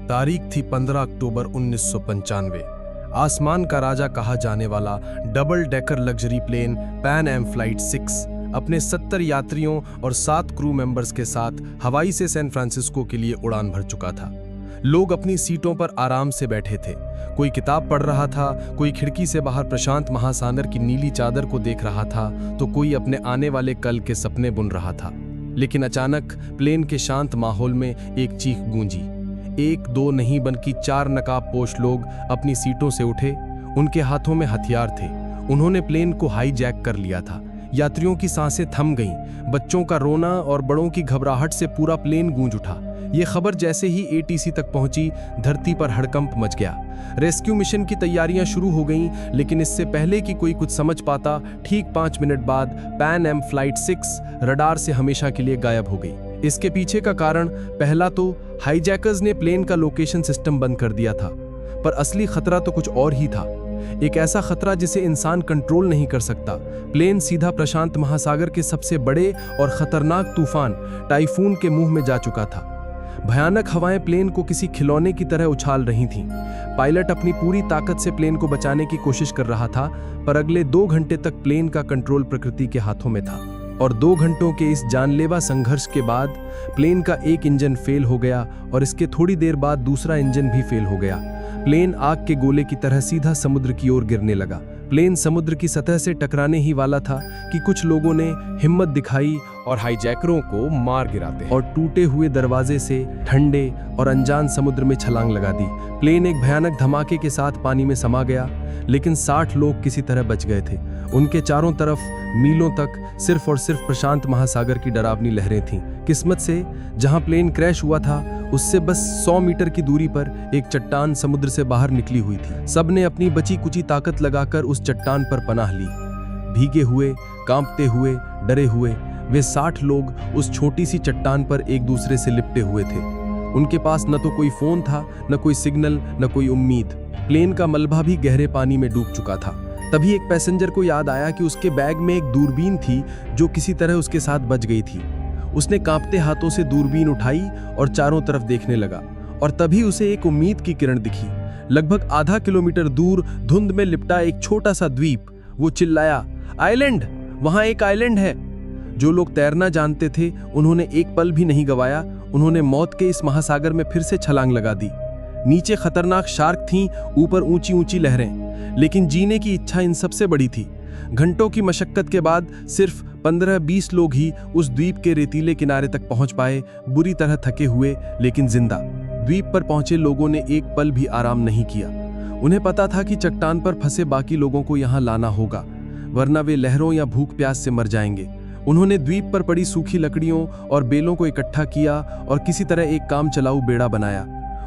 तारीख थी 15 अक्टूबर 1995। आसमान का राजा कहा जाने वाला double decker luxury plane Pan Am flight 6 अपने 70 यात्रियों और 7 क्रू मेंबर्स के साथ हवाई से सैन फ्रांसिस्को के लिए उड़ान भर चुका था। लोग अपनी सीटों पर आराम से बैठे थे। कोई किताब पढ़ रहा था, कोई खिड़की से बाहर प्रशांत महासागर की नीली चादर को देख रहा था, तो कोई अपने आने वाले कल के सपने बुन रहा था। लेकिन अचानक प्लेन के शांत माहौल में एक चीख गूंजी। 1 2 नहीं बल्कि 4 नकाबपोश लोग अपनी सीटों से उठे। उनके हाथों में हथियार थे। उन्होंने प्लेन को हाईजैक कर लिया था। यात्रियों की सांसें थम गईं। बच्चों का रोना और बड़ों की घबराहट से पूरा प्लेन गूंज उठा। ये खबर जैसे ही एटीसी तक पहुंची, धरती पर हड़कंप मच गया। रेस्क्यू मिशन की तैयारियां शुरू हो गईं, लेकिन इससे पहले कि कोई कुछ समझ पाता, ठीक 5 मिनट बाद पैन एम फ्लाइट 6 रडार से हमेशा के लिए गायब हो गई। इसके पीछे का कारण पहला तो हाईजैकर्स ने प्लेन का लोकेशन सिस्टम बंद कर दिया था, पर असली खतरा तो कुछ और ही था। एक ऐसा खतरा जिसे इंसान कंट्रोल नहीं कर सकता। प्लेन सीधा प्रशांत महासागर के सबसे बड़े और खतरनाक तूफान टाइफून के मुंह में जा चुका था। भयानक हवाएं प्लेन को किसी खिलौने की तरह उछाल रही थीं। पायलट अपनी पूरी ताकत से प्लेन को बचाने की कोशिश कर रहा था, पर अगले 2 घंटे तक प्लेन का कंट्रोल प्रकृति के हाथों में था। और 2 घंटों के इस जानलेवा संघर्ष के बाद प्लेन का एक इंजन फेल हो गया और इसके थोड़ी देर बाद दूसरा इंजन भी फेल हो गया। प्लेन आग के गोले की तरह सीधा समुद्र की ओर गिरने लगा। प्लेन समुद्र की सतह से टकराने ही वाला था कि कुछ लोगों ने हिम्मत दिखाई और हाईजैकरों को मार गिराते और टूटे हुए दरवाजे से ठंडे और अनजान समुद्र में छलांग लगा दी। प्लेन एक भयानक धमाके के साथ पानी में समा गया, लेकिन 60 लोग किसी तरह बच गए थे। उनके चारों तरफ मीलों तक सिर्फ और सिर्फ प्रशांत महासागर की डरावनी लहरें थीं। किस्मत से जहां प्लेन क्रैश हुआ था, उससे बस 100 मीटर की दूरी पर एक चट्टान समुद्र से बाहर निकली हुई थी। सबने अपनी बची कुची ताकत लगाकर उस चट्टान पर पनाह ली। भीगे हुए, कांपते हुए, डरे हुए वे 60 लोग उस छोटी सी चट्टान पर एक दूसरे से लिपटे हुए थे। उनके पास न तो कोई फोन था, न कोई सिग्नल, न कोई उम्मीद। प्लेन का मलबा भी गहरे पानी में डूब चुका था। तभी एक पैसेंजर को याद आया कि उसके बैग में एक दूरबीन थी जो किसी तरह उसके साथ बच गई थी। उसने कांपते हाथों से दूरबीन उठाई और चारों तरफ देखने लगा, और तभी उसे एक उम्मीद की किरण दिखी। लगभग आधा किलोमीटर दूर धुंध में लिपटा एक छोटा सा द्वीप। वो चिल्लाया, आइलैंड! वहां एक आइलैंड है। जो लोग तैरना जानते थे, उन्होंने एक पल भी नहीं गवाया। उन्होंने मौत के इस महासागर में फिर से छलांग लगा दी। नीचे खतरनाक शार्क थीं, ऊपर ऊंची ऊंची लहरें, लेकिन जीने की इच्छा इन सबसे बड़ी थी। घंटों की मशक्कत के बाद सिर्फ 15-20 लोग ही उस द्वीप के रेतीले किनारे तक पहुंच पाए, बुरी तरह थके हुए लेकिन जिंदा। द्वीप पर पहुंचे लोगों ने एक पल भी आराम नहीं किया। उन्हें पता था कि चट्टान पर फंसे बाकी लोगों को यहां लाना होगा, वरना वे लहरों या भूख प्यास से मर जाएंगे। उन्होंने द्वीप पर पड़ी सूखी लकड़ियों और बेलों को इकट्ठा किया और किसी तरह एक काम चलाऊ बेड़ा बनाया।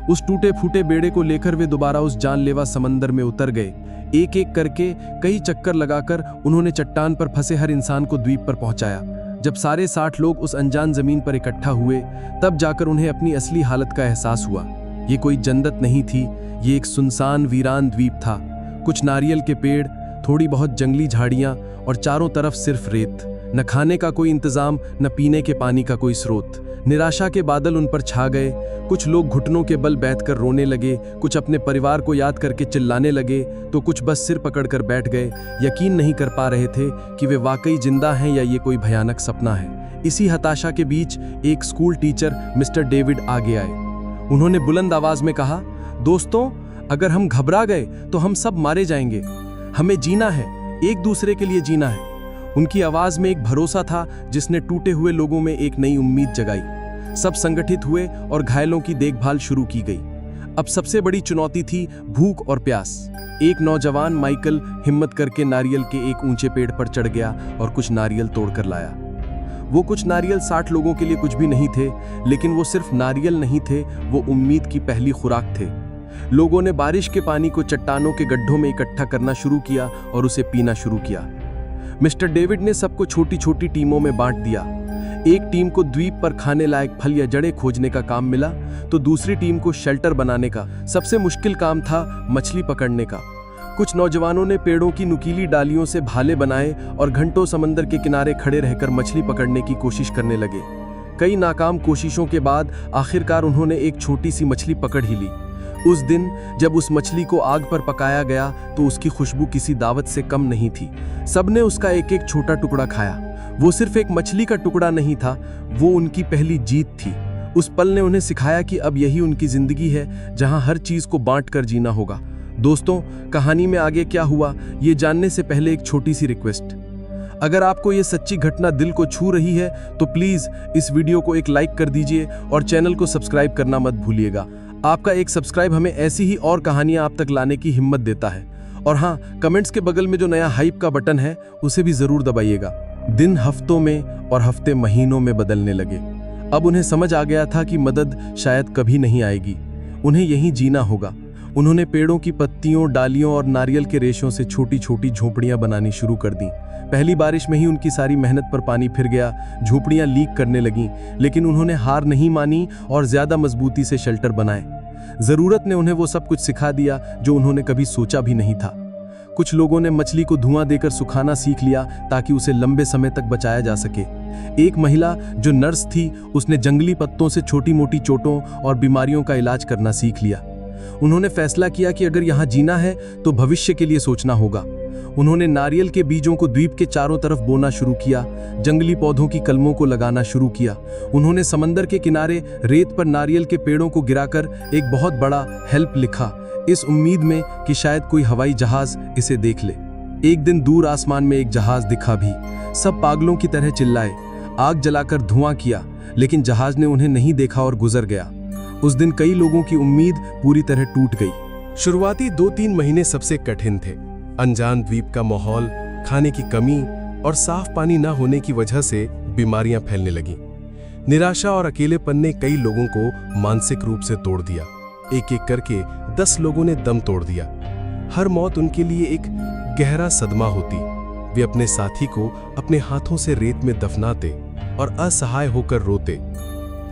उस टूटे फूटे बेड़े को लेकर वे दोबारा उस जानलेवा समंदर में उतर गए। एक एक करके कई चक्कर लगाकर उन्होंने चट्टान पर फंसे हर इंसान को द्वीप पर पहुंचाया। जब सारे 60 लोग उस अनजान जमीन पर इकट्ठा हुए, तब जाकर उन्हें अपनी असली हालत का एहसास हुआ। ये कोई जन्नत नहीं थी, ये एक सुनसान वीरान द्वीप था। कुछ नारियल के पेड़, थोड़ी बहुत जंगली झाड़ियां और चारों तरफ सिर्फ रेत। न खाने का कोई इंतजाम, न पीने के पानी का कोई स्रोत। निराशा के बादल उन पर छा गए। कुछ लोग घुटनों के बल बैठकर रोने लगे, कुछ अपने परिवार को याद करके चिल्लाने लगे, तो कुछ बस सिर पकड़कर बैठ गए। यकीन नहीं कर पा रहे थे कि वे वाकई जिंदा हैं या ये कोई भयानक सपना है। इसी हताशा के बीच एक स्कूल टीचर मिस्टर डेविड आगे आए। उन्होंने बुलंद आवाज में कहा, दोस्तों, अगर हम घबरा गए तो हम सब मारे जाएंगे। हमें जीना है, एक दूसरे के लिए जीना है। उनकी आवाज में एक भरोसा था जिसने टूटे हुए लोगों में एक नई उम्मीद जगाई। सब संगठित हुए और घायलों की देखभाल शुरू की गई। अब सबसे बड़ी चुनौती थी भूख और प्यास। एक नौजवान माइकल हिम्मत करके नारियल के एक ऊंचे पेड़ पर चढ़ गया और कुछ नारियल तोड़कर लाया। वो कुछ नारियल 60 लोगों के लिए कुछ भी नहीं थे, लेकिन वो सिर्फ नारियल नहीं थे, वो उम्मीद की पहली खुराक थे। लोगों ने बारिश के पानी को चट्टानों के गड्ढों में इकट्ठा करना शुरू किया और उसे पीना शुरू किया। मिस्टर डेविड ने सबको छोटी छोटी टीमों में बांट दिया। एक टीम को द्वीप पर खाने लायक फल या जड़ें खोजने का काम मिला, तो दूसरी टीम को शेल्टर बनाने का। सबसे मुश्किल काम था मछली पकड़ने का। कुछ नौजवानों ने पेड़ों की नुकीली डालियों से भाले बनाए और घंटों समंदर के किनारे खड़े रहकर मछली पकड़ने की कोशिश करने लगे। कई नाकाम कोशिशों के बाद आखिरकार उन्होंने एक छोटी सी मछली पकड़ ही ली। उस दिन जब उस मछली को आग पर पकाया गया तो उसकी खुशबू किसी दावत से कम नहीं थी। सबने उसका एक एक छोटा टुकड़ा खाया। वो सिर्फ एक मछली का टुकड़ा नहीं था, वो उनकी पहली जीत थी। उस पल ने उन्हें सिखाया कि अब यही उनकी जिंदगी है, जहां हर चीज को बांट कर जीना होगा। दोस्तों, कहानी में आगे क्या हुआ ये जानने से पहले एक छोटी सी रिक्वेस्ट। अगर आपको ये सच्ची घटना दिल को छू रही है तो प्लीज इस वीडियो को एक लाइक कर दीजिए और चैनल को सब्सक्राइब करना मत भूलिएगा। आपका एक सब्सक्राइब हमें ऐसी ही और कहानियां आप तक लाने की हिम्मत देता है। और हाँ, कमेंट्स के बगल में जो नया हाइप का बटन है उसे भी जरूर दबाइएगा। दिन हफ्तों में और हफ्ते महीनों में बदलने लगे। अब उन्हें समझ आ गया था कि मदद शायद कभी नहीं आएगी, उन्हें यहीं जीना होगा। उन्होंने पेड़ों की पत्तियों, डालियों और नारियल के रेशों से छोटी छोटी झोपड़ियां बनानी शुरू कर दी। पहली बारिश में ही उनकी सारी मेहनत पर पानी फिर गया, झोपड़ियां लीक करने लगीं, लेकिन उन्होंने हार नहीं मानी और ज्यादा मजबूती से शेल्टर बनाए। जरूरत ने उन्हें वो सब कुछ सिखा दिया जो उन्होंने कभी सोचा भी नहीं था। कुछ लोगों ने मछली को धुआं देकर सुखाना सीख लिया ताकि उसे लंबे समय तक बचाया जा सके। एक महिला जो नर्स थी, उसने जंगली पत्तों से छोटी मोटी चोटों और बीमारियों का इलाज करना सीख लिया। उन्होंने फैसला किया कि अगर यहाँ जीना है तो भविष्य के लिए सोचना होगा। उन्होंने नारियल के बीजों को द्वीप के चारों तरफ बोना शुरू किया, जंगली पौधों की कलमों को लगाना शुरू किया। उन्होंने समंदर के किनारे रेत पर नारियल के पेड़ों को गिराकर एक बहुत बड़ा हेल्प लिखा, इस उम्मीद में कि शायद कोई हवाई जहाज इसे देख ले। एक दिन दूर आसमान में एक जहाज दिखा भी। सब पागलों की तरह चिल्लाए, आग जलाकर धुआं किया, लेकिन जहाज ने उन्हें नहीं देखा और गुजर गया। उस दिन कई लोगों की उम्मीद पूरी तरह टूट गई। शुरुआती 2-3 महीने सबसे कठिन थे। अनजान द्वीप का माहौल, खाने की कमी और साफ पानी न होने की वजह से बीमारियां फैलने लगीं। निराशा और अकेलेपन ने कई लोगों को मानसिक रूप से तोड़ दिया। एक एक करके 10 लोगों ने दम तोड़ दिया। हर मौत उनके लिए एक गहरा सदमा होती। वे अपने साथी को अपने हाथों से रेत में दफनाते और असहाय होकर रोते।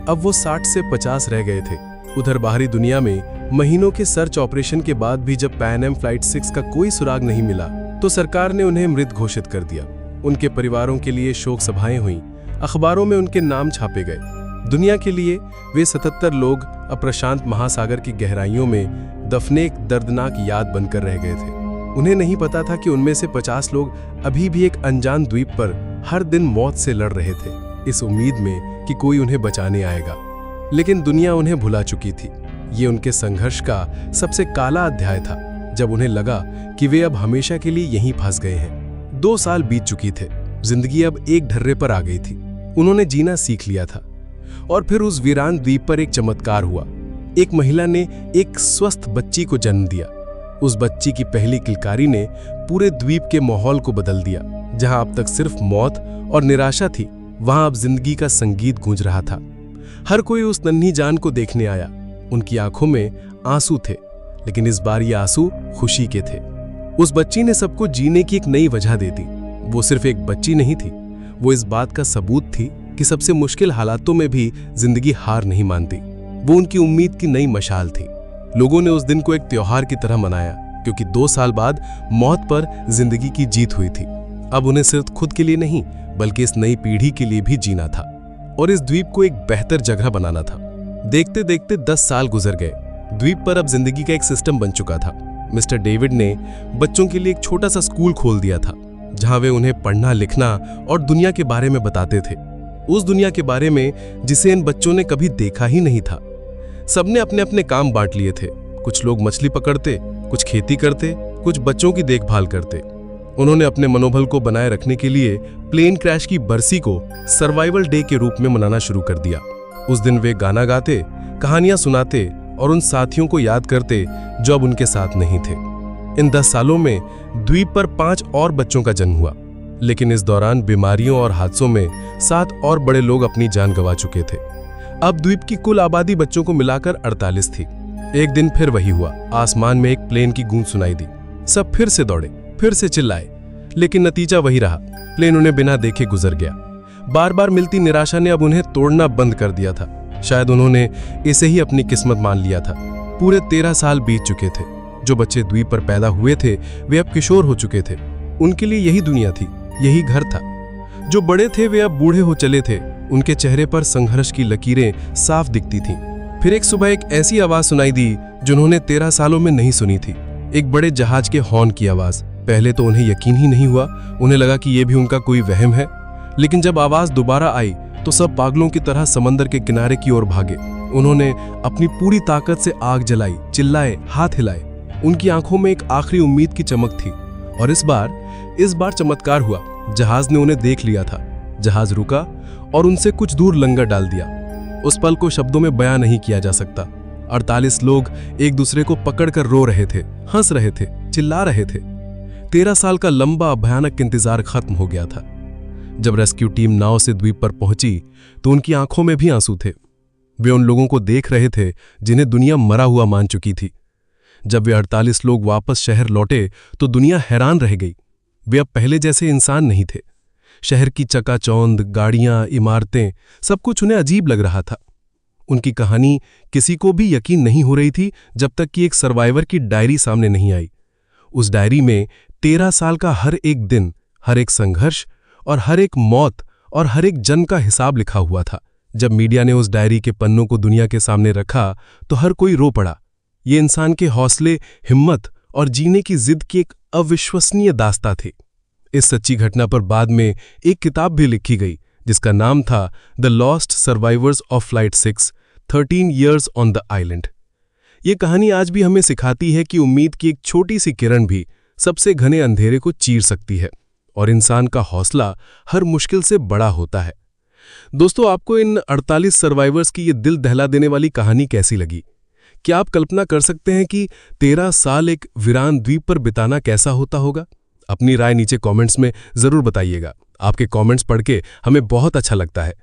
अब वो 60 से 50 रह गए थे। उधर बाहरी दुनिया में महीनों के सर्च ऑपरेशन के बाद भी जब पैन एम फ्लाइट 6 का कोई सुराग नहीं मिला तो सरकार ने उन्हें मृत घोषित कर दिया। उनके परिवारों के लिए शोक सभाएं हुईं, अखबारों में उनके नाम छापे गए। दुनिया के लिए वे 77 लोग अप्रशांत महासागर की गहराइयों में दफने एक दर्दनाक याद बनकर रह गए थे। उन्हें नहीं पता था कि उनमें से 50 लोग अभी भी एक अनजान द्वीप पर हर दिन मौत से लड़ रहे थे, इस उम्मीद में कि कोई उन्हें बचाने आएगा। लेकिन दुनिया उन्हें भुला चुकी थी। ये उनके संघर्ष का सबसे काला अध्याय था, जब उन्हें लगा कि वे अब हमेशा के लिए यहीं फंस गए हैं। 2 साल बीत चुकी थे, जिंदगी अब एक ढर्रे पर आ गई थी। उन्होंने जीना सीख लिया था। और फिर उस वीरान द्वीप पर एक चमत्कार हुआ। एक महिला ने एक स्वस्थ बच्ची को जन्म दिया। उस बच्ची की पहली किलकारी ने पूरे द्वीप के माहौल को बदल दिया। जहां अब तक सिर्फ मौत और निराशा थी, वहां अब जिंदगी का संगीत गूंज रहा था। हर कोई उस नन्ही जान को देखने आया। उनकी आंखों में आंसू थे, लेकिन इस बार ये आंसू खुशी के थे। उस बच्ची ने सबको जीने की एक नई वजह दे दी। वो सिर्फ एक बच्ची नहीं थी, वो इस बात का सबूत थी कि सबसे मुश्किल हालातों में भी जिंदगी हार नहीं मानती। वो उनकी उम्मीद की नई मशाल थी। लोगों ने उस दिन को एक त्योहार की तरह मनाया, क्योंकि 2 साल बाद मौत पर जिंदगी की जीत हुई थी। अब उन्हें सिर्फ खुद के लिए नहीं, बल्कि इस नई पीढ़ी के लिए भी जीना था और इस द्वीप को एक बेहतर जगह बनाना था। देखते देखते 10 साल गुजर गए। द्वीप पर अब जिंदगी का एक सिस्टम बन चुका था। मिस्टर डेविड ने बच्चों के लिए एक छोटा सा स्कूल खोल दिया था, जहां वे उन्हें पढ़ना, लिखना और दुनिया के बारे में बताते थे। उस दुनिया के बारे में जिसे इन बच्चों ने कभी देखा ही नहीं था। सबने अपने अपने काम बांट लिए थे। कुछ लोग मछली पकड़ते, कुछ खेती करते, कुछ बच्चों की देखभाल करते। उन्होंने अपने मनोबल को बनाए रखने के लिए प्लेन क्रैश की बरसी को सर्वाइवल डे के रूप में मनाना शुरू कर दिया। उस दिन वे गाना गाते, कहानियां सुनाते और उन साथियों को याद करते जो अब उनके साथ नहीं थे। इन 10 सालों में द्वीप पर 5 और बच्चों का जन्म हुआ, लेकिन इस दौरान बीमारियों और हादसों में 7 और बड़े लोग अपनी जान गंवा चुके थे। अब द्वीप की कुल आबादी बच्चों को मिलाकर 48 थी। एक दिन फिर वही हुआ। आसमान में एक प्लेन की गूंज सुनाई दी। सब फिर से दौड़े, फिर से चिल्लाए, लेकिन नतीजा वही रहा। प्लेन उन्हें बिना देखे गुजर गया। बार बार मिलती निराशा ने अब उन्हें तोड़ना बंद कर दिया था। शायद उन्होंने इसे ही अपनी किस्मत मान लिया था। पूरे 13 साल बीत चुके थे। जो बच्चे द्वीप पर पैदा हुए थे वे अब किशोर हो चुके थे। उनके लिए यही दुनिया थी, यही घर था। जो बड़े थे वे अब बूढ़े हो चले थे उनके चेहरे पर संघर्ष की लकीरें साफ दिखती थीं। फिर एक सुबह एक ऐसी आवाज सुनाई दी जिन्होंने 13 सालों में नहीं सुनी थी। एक बड़े जहाज के हॉर्न की आवाज। पहले तो उन्हें यकीन ही नहीं हुआ। उन्हें लगा कि यह भी उनका कोई वहम है। लेकिन जब आवाज दोबारा आई तो सब पागलों की तरह समंदर के किनारे की ओर भागे। उन्होंने अपनी पूरी ताकत से आग जलाई, चिल्लाए, हाथ हिलाए। उनकी आंखों में एक आखिरी उम्मीद की चमक थी। और इस बार चमत्कार हुआ। जहाज ने उन्हें देख लिया था। जहाज रुका और उनसे कुछ दूर लंगर डाल दिया। उस पल को शब्दों में बयां नहीं किया जा सकता। 48 लोग एक दूसरे को पकड़कर रो रहे थे, हंस रहे थे, चिल्ला रहे थे। 13 साल का लंबा भयानक इंतजार खत्म हो गया था। जब रेस्क्यू टीम नाव से द्वीप पर पहुंची तो उनकी आंखों में भी आंसू थे। वे उन लोगों को देख रहे थे जिन्हें दुनिया मरा हुआ मान चुकी थी। जब वे 48 लोग वापस शहर लौटे तो दुनिया हैरान रह गई। वे अब पहले जैसे इंसान नहीं थे। शहर की चकाचौंध, गाड़ियां, इमारतें, सब कुछ उन्हें अजीब लग रहा था। उनकी कहानी किसी को भी यकीन नहीं हो रही थी जब तक कि एक सर्वाइवर की डायरी सामने नहीं आई। उस डायरी में 13 साल का हर एक दिन, हर एक संघर्ष और हर एक मौत और हर एक जन्म का हिसाब लिखा हुआ था। जब मीडिया ने उस डायरी के पन्नों को दुनिया के सामने रखा तो हर कोई रो पड़ा। ये इंसान के हौसले, हिम्मत और जीने की जिद की एक अविश्वसनीय दास्तां थी। इस सच्ची घटना पर बाद में एक किताब भी लिखी गई जिसका नाम था the lost survivors of flight 6, 13 Years on the island. ये कहानी आज भी हमें सिखाती है कि उम्मीद की एक छोटी सी किरण भी सबसे घने अंधेरे को चीर सकती है और इंसान का हौसला हर मुश्किल से बड़ा होता है। दोस्तों, आपको इन 48 सर्वाइवर्स की ये दिल दहला देने वाली कहानी कैसी लगी? क्या आप कल्पना कर सकते हैं कि 13 साल एक वीरान द्वीप पर बिताना कैसा होता होगा? अपनी राय नीचे कमेंट्स में जरूर बताइएगा। आपके कमेंट्स पढ़ के हमें बहुत अच्छा लगता है।